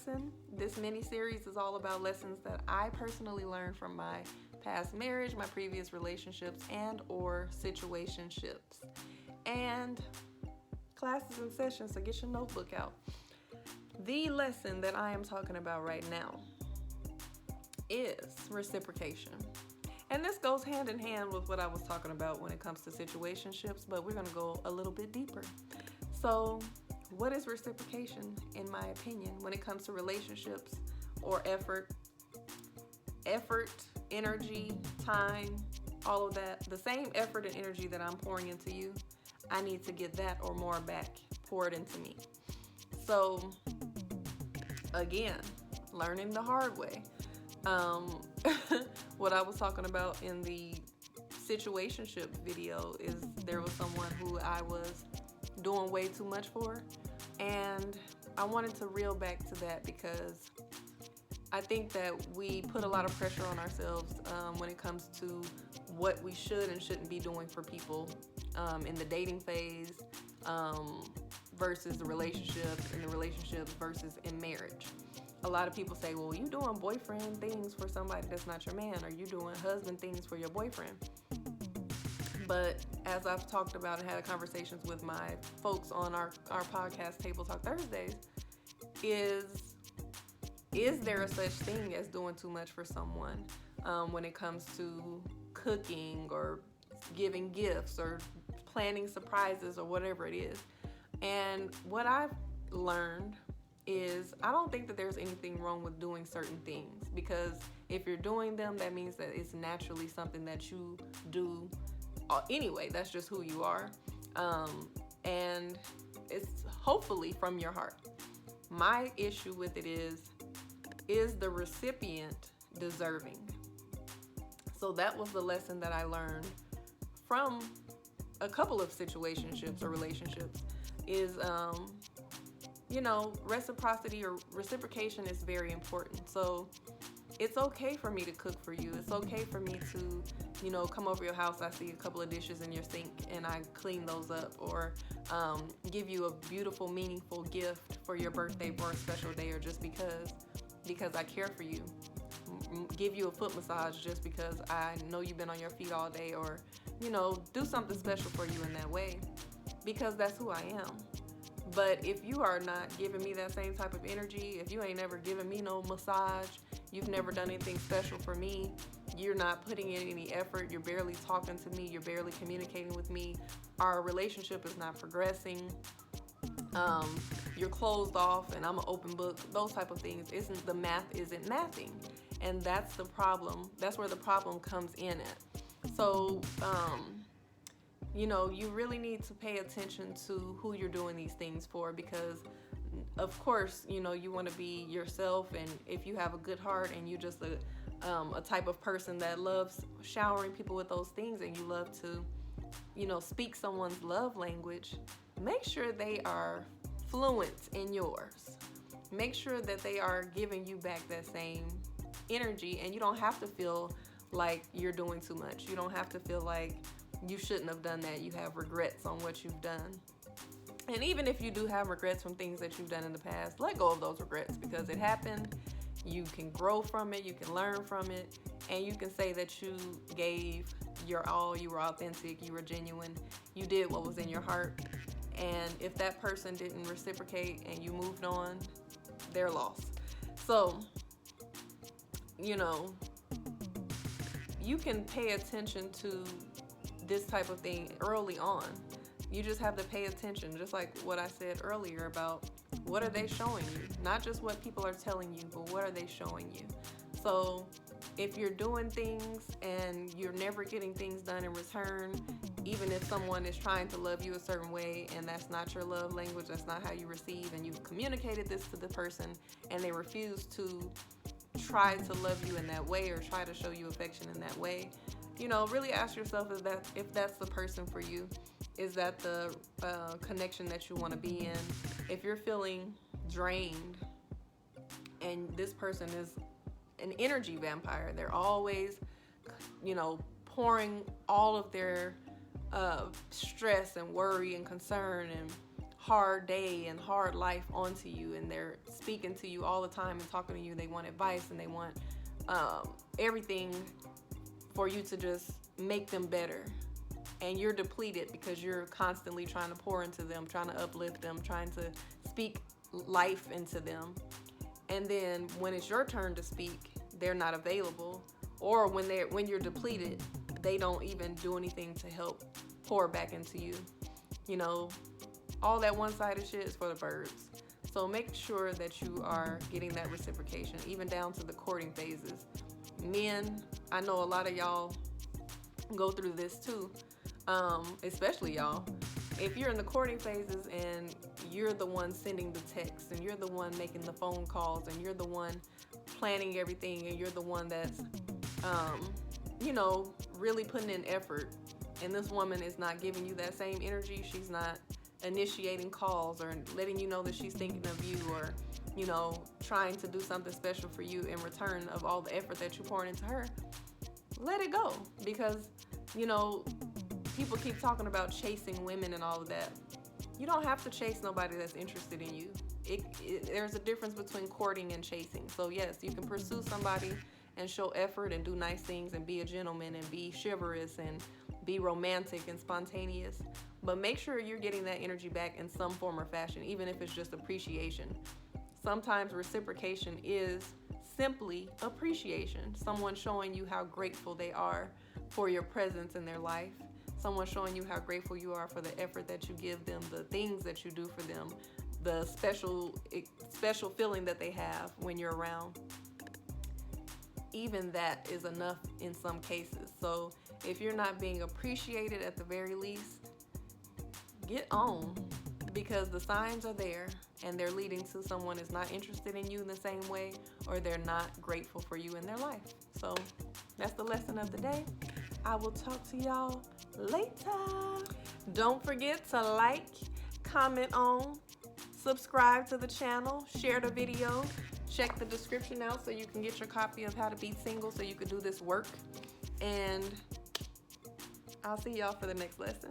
lesson. This mini series is all about lessons that I personally learned from my past marriage, my previous relationships, and or situationships. And classes and sessions, so get your notebook out. The lesson that I am talking about right now is reciprocation. And this goes hand in hand with what I was talking about when it comes to situationships, but we're going to go a little bit deeper. So, what is reciprocation, in my opinion, when it comes to relationships or effort, energy, time, all of that? The same effort and energy that I'm pouring into you, I need to get that or more back poured into me. So, again, learning the hard way. What I was talking about in the situationship video is there was someone who I was doing way too much for, and I wanted to reel back to that because I think that we put a lot of pressure on ourselves when it comes to what we should and shouldn't be doing for people in the dating phase versus the relationship, in the relationship versus in marriage. A lot of people say, well, you doing boyfriend things for somebody that's not your man, or you doing husband things for your boyfriend. But as I've talked about and had conversations with my folks on our podcast, Table Talk Thursdays, is there a such thing as doing too much for someone when it comes to cooking or giving gifts or planning surprises or whatever it is? And what I've learned is I don't think that there's anything wrong with doing certain things, because if you're doing them, that means that it's naturally something that you do anyway. That's just who you are. And it's hopefully from your heart. My issue with it is the recipient deserving? So that was the lesson that I learned from a couple of situationships or relationships is, reciprocity or reciprocation is very important. So it's okay for me to cook for you. It's okay for me to, come over your house. I see a couple of dishes in your sink and I clean those up, or give you a beautiful, meaningful gift for your birthday or a special day, or just because I care for you. Give you a foot massage just because I know you've been on your feet all day, or, do something special for you in that way, because that's who I am. But if you are not giving me that same type of energy, if you ain't never given me no massage, you've never done anything special for me, you're not putting in any effort, you're barely talking to me, you're barely communicating with me, our relationship is not progressing, you're closed off and I'm an open book, those type of things, the math isn't mathing. And that's the problem. That's where the problem comes in at. So, you really need to pay attention to who you're doing these things for, because of course, you want to be yourself, and if you have a good heart and you're just a type of person that loves showering people with those things, and you love to, speak someone's love language, make sure they are fluent in yours. Make sure that they are giving you back that same energy, and you don't have to feel like you're doing too much. You don't have to feel like you shouldn't have done that. You have regrets on what you've done. And even if you do have regrets from things that you've done in the past, let go of those regrets, because it happened. You can grow from it, you can learn from it, and you can say that you gave your all, you were authentic, you were genuine, you did what was in your heart. And if that person didn't reciprocate and you moved on, they're lost. So, you can pay attention to this type of thing early on. You just have to pay attention, just like what I said earlier about what are they showing you? Not just what people are telling you, but what are they showing you? So if you're doing things and you're never getting things done in return, even if someone is trying to love you a certain way and that's not your love language, that's not how you receive, and you've communicated this to the person and they refuse to try to love you in that way or try to show you affection in that way, really ask yourself if that's the person for you. Is that the connection that you want to be in? If you're feeling drained and this person is an energy vampire, they're always, pouring all of their stress and worry and concern and hard day and hard life onto you, and they're speaking to you all the time and talking to you. They want advice and they want everything for you to just make them better. And you're depleted because you're constantly trying to pour into them, trying to uplift them, trying to speak life into them. And then when it's your turn to speak, they're not available. Or when you're depleted, they don't even do anything to help pour back into you. You know, all that one-sided shit is for the birds. So make sure that you are getting that reciprocation, even down to the courting phases. Men, I know a lot of y'all go through this too, especially y'all. If you're in the courting phases and you're the one sending the texts and you're the one making the phone calls and you're the one planning everything and you're the one that's, really putting in effort, and this woman is not giving you that same energy, she's not initiating calls or letting you know that she's thinking of you, or, trying to do something special for you in return of all the effort that you're pouring into her, let it go. Because, people keep talking about chasing women and all of that. You don't have to chase nobody that's interested in you. There's a difference between courting and chasing. So yes, you can pursue somebody and show effort and do nice things and be a gentleman and be chivalrous and be romantic and spontaneous, but make sure you're getting that energy back in some form or fashion, even if it's just appreciation. Sometimes reciprocation is simply appreciation. Someone showing you how grateful they are for your presence in their life. Someone showing you how grateful you are for the effort that you give them, the things that you do for them, the special feeling that they have when you're around. Even that is enough in some cases. So if you're not being appreciated at the very least, get on, because the signs are there and they're leading to someone is not interested in you in the same way, or they're not grateful for you in their life. So that's the lesson of the day. I will talk to y'all later. Don't forget to like, comment on, subscribe to the channel, share the video, check the description out so you can get your copy of How to Be Single so you can do this work. And I'll see y'all for the next lesson.